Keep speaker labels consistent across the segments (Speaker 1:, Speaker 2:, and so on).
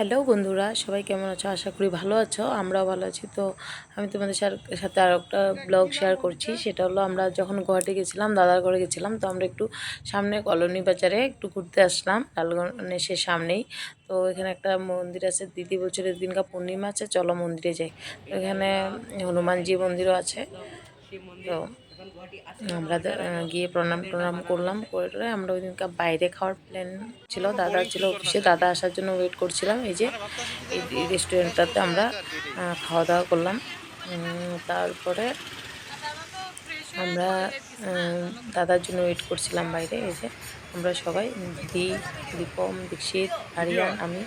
Speaker 1: Hello বন্ধুরা, সবাই কেমন আছো? আশা করি ভালো আছো। আমরাও ভালো আছি। তো আমি তোমাদের সাথে আরও একটা ব্লগ শেয়ার করছি। সেটা হলো, আমরা যখন গুয়াহাটি গেছিলাম, দাদার ঘরে গেছিলাম, তো আমরা একটু সামনে কলোনি বাজারে একটু ঘুরতে আসলাম, লালগণেশের সামনেই। তো এখানে একটা মন্দির আছে। দিদি বলছিল দিনকা পূর্ণিমা আছে, চলো মন্দিরে যাই। তো এখানে হনুমানজি মন্দিরও আছে। তো আমরা গিয়ে প্রণাম টনাম করলাম, করে আমরা ওই দিনকার বাইরে খাওয়ার প্ল্যান ছিল। দাদা ছিল অফিসে, দাদা আসার জন্য ওয়েট করছিলাম। এই যে এই রেস্টুরেন্টটাতে আমরা খাওয়া দাওয়া করলাম। তারপরে আমরা দাদার জন্য ওয়েট করছিলাম বাইরে। এই যে আমরা সবাই, দিদি, দীপম, দীক্ষিত, আরিয়ান, আমি।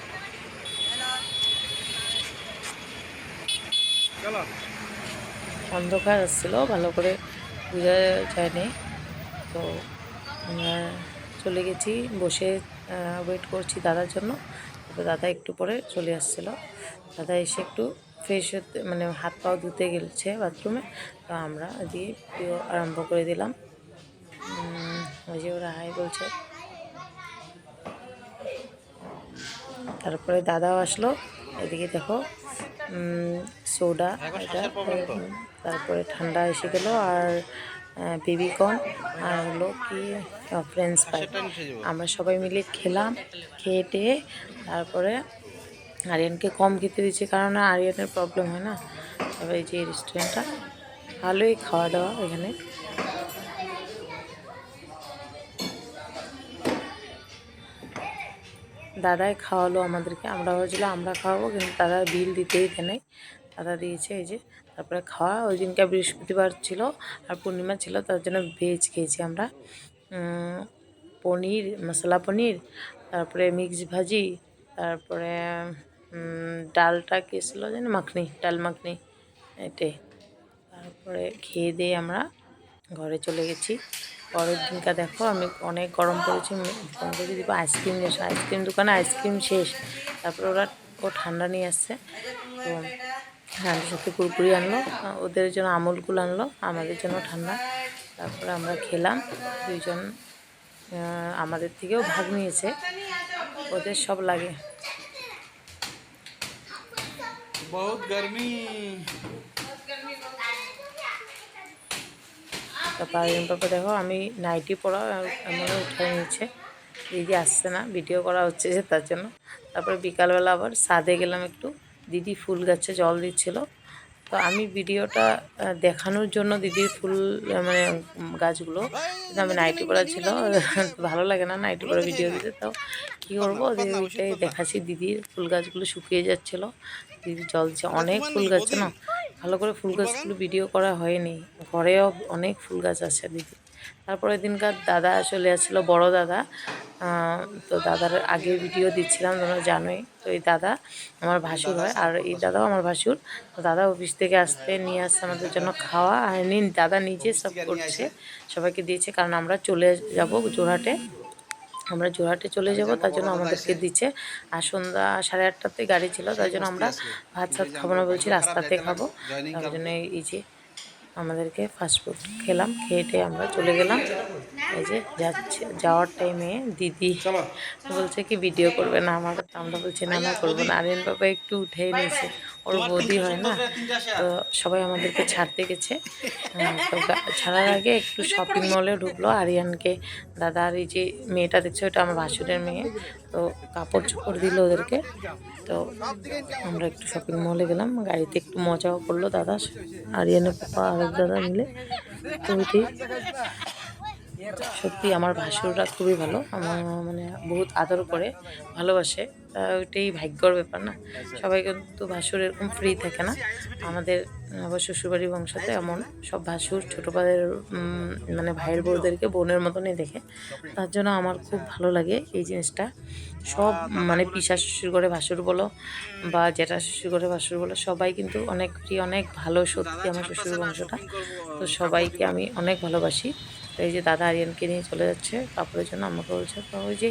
Speaker 1: অন্ধকার আসছিল, ভালো করে বোঝা যায়নি। তো আমরা চলে গেছি, বসে ওয়েট করছি দাদার জন্য। তারপর দাদা একটু পরে চলে আসছিল। দাদা এসে একটু ফ্রেশ হতে, মানে হাত পাও ধুতে গেছে বাথরুমে। তো আমরা দিয়ে ভিডিও আরম্ভ করে দিলাম। ওই যে ওরা হাই বলছে। তারপরে দাদাও আসলো। এদিকে দেখো সোডা, এটা তারপরে ঠান্ডা এসে গেল, আর বেবিকর্ন, আর হলো কি ফ্রেঞ্চ ফ্রাই। আমরা সবাই মিলে খেলাম। খেয়ে টেয়ে তারপরে আরিয়ানকে কম খেতে দিচ্ছে, কারণ আরিয়ানের প্রবলেম হয় না। তবে এই যে রেস্টুরেন্টটা ভালোই খাওয়া দাওয়া এখানে। দাদাই খাওয়ালো আমাদেরকে। আমরা ভাবছিলাম আমরা খাওয়াবো, কিন্তু দাদা বিল দিতেই দেয়। দাদা দিয়েছে। এই যে তারপরে খাওয়া, ওই দিনকে বৃহস্পতিবার ছিল আর পূর্ণিমা ছিল, তার জন্য ভেজ খেয়েছি আমরা। পনির, মশলা পনির, তারপরে মিক্স ভাজি, তারপরে ডালটা কী ছিল জানি, মাখনি, ডাল মাখনি, এটাই। তারপরে খেয়ে দিয়ে আমরা ঘরে চলে গেছি। পরের দিনটা দেখো, আমি অনেক গরম পড়েছি, ফোন করে দিব আইসক্রিম নিয়ে এসো। আইসক্রিম দোকানে আইসক্রিম শেষ। তারপরে ও ঠান্ডা নিয়ে আসছে। তো ঠান্ডার সাথে কুরকুরি আনলো, ওদের জন্য আমুলগুলো আনলো, আমাদের জন্য ঠান্ডা। তারপরে আমরা খেলাম। দুইজন আমাদের থেকেও ভাগ নিয়েছে, ওদের সব লাগে। বহুত গরমি। তারপর আরিয়ান পাপা দেখো, আমি নাইটি পরা এমন উঠে নিয়েছে। দিদি আসছে না, ভিডিও করা হচ্ছে যে, তার জন্য। তারপরে বিকালবেলা আবার ছাদে গেলাম একটু। দিদি ফুল গাছে জল দিচ্ছিল। তো আমি ভিডিওটা দেখানোর জন্য দিদির ফুল, মানে গাছগুলো, কিন্তু আমি নাইটি পরা ছিল, ভালো লাগে না নাইটি পরা ভিডিও দিতে। তো কী করবো, ওইটাই দেখাচ্ছি। দিদির ফুল গাছগুলো শুকিয়ে যাচ্ছিলো, দিদি জল দিচ্ছে। অনেক ফুল গাছ না, ভালো করে ফুল গাছগুলো ভিডিও করা হয়নি। ঘরেও অনেক ফুল গাছ আছে দিদি। তারপরের দিনকার দাদা চলে আসছিলো, বড় দাদা। তো দাদার আগের ভিডিও দিচ্ছিলাম, তোমরা জানোই। তো এই দাদা আমার ভাসুর হয়, আর এই দাদাও আমার ভাসুর। তো দাদা অফিস থেকে নিয়ে আসছে আমাদের জন্য খাওয়া, আর দাদা নিজে সব করছে, সবাইকে দিয়েছে। কারণ আমরা চলে যাব যোরহাটে, আমরা যোরহাটে চলে যাব, তার জন্য আমাদেরকে দিচ্ছে। আর সন্ধ্যা 8:30টাতে গাড়ি ছিল, তার জন্য আমরা ভাত সাত খাবো না বলছি, রাস্তাতে খাবো। তার জন্য এই যে আমাদেরকে ফাস্টফুড খেলাম, খেয়ে আমরা চলে গেলাম। এই যে যাওয়ার টাইমে দিদি বলছে কি ভিডিও করবে না আমার, আমরা বলছি না না করবো না। আরিয়ান বাবা একটু উঠে নিয়েছে, ওর বৌদি হয় না। তো সবাই আমাদেরকে ছাড়তে গেছে। তো ছাড়ার আগে একটু শপিং মলে ঢুকলো আরিয়ানকে দাদা। আর এই যে মেয়েটা দেখছো, এটা আমার ভাসুরের মেয়ে। তো কাপড় চোপড় দিল ওদেরকে। তো আমরা একটু শপিং মলে গেলাম, গাড়িতে একটু মজাও করলো দাদা, আরিয়ানের পাপা আর দাদা মিলে। তো ওইটাই, সত্যি আমার ভাসুররা খুবই ভালো, আমার মানে বহুত আদর করে, ভালোবাসে। ওইটাই ভাগ্যর ব্যাপার না, সবাই কিন্তু ভাসুর এরকম ফ্রি থাকে না। আমাদের আবার শ্বশুরবাড়ির বংশতে এমন সব ভাসুর ছোটোদের, মানে ভাইয়ের বউদেরকে বোনের মতনই দেখে। তার জন্য আমার খুব ভালো লাগে এই জিনিসটা। সব মানে পিসা শ্বশুর করে ভাসুর বলো, বা জেঠা শ্বশুর করে ভাসুর বলো, সবাই কিন্তু অনেক ফ্রি, অনেক ভালো। সত্যি আমার শ্বশুর বংশটা, তো সবাইকে আমি অনেক ভালোবাসি। তো এই যে দাদা আরিয়ানকে নিয়ে চলে যাচ্ছে কাপড়ের জন্য, আমাকে বলছে। তো ওই যে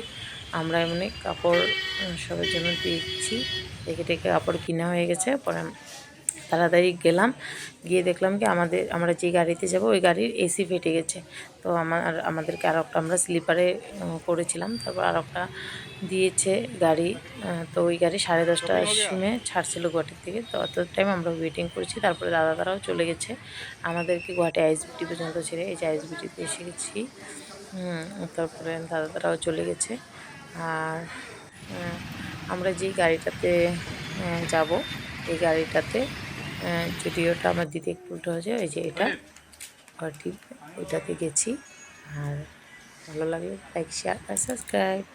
Speaker 1: আমরা এমনি কাপড় সবার জন্য দিচ্ছি, দেখে কাপড় কিনা হয়ে গেছে। পরে তাড়াতাড়ি গেলাম, গিয়ে দেখলাম কি আমরা যে গাড়িতে যাব ওই গাড়ির এসি ফেটে গেছে। তো আমাদেরকে আর একটা, আমরা স্লিপারে করেছিলাম, তারপর আর একটা দিয়েছে গাড়ি। তো ওই গাড়ি 10:30টার সময় ছাড়ছিল গুয়াহাটির থেকে। তো অত টাইম আমরা ওয়েটিং করেছি। তারপরে দাদারাও চলে গেছে, আমাদেরকে গুয়াহাটি আইএসবিটি পর্যন্ত ছেড়ে, এই যে আইএসবিটিতে এসে গেছি। তারপরে দাদারাও চলে গেছে। আর আমরা যেই গাড়িটাতে যাব, এই গাড়িটাতে যদিওটা আমার দিদি একটু উল্টো হয়েছে, এই যে এটা গুয়াহাটি, ওইটাতে গেছি। আর ভালো লাগলে লাইক, শেয়ার আর সাবস্ক্রাইব।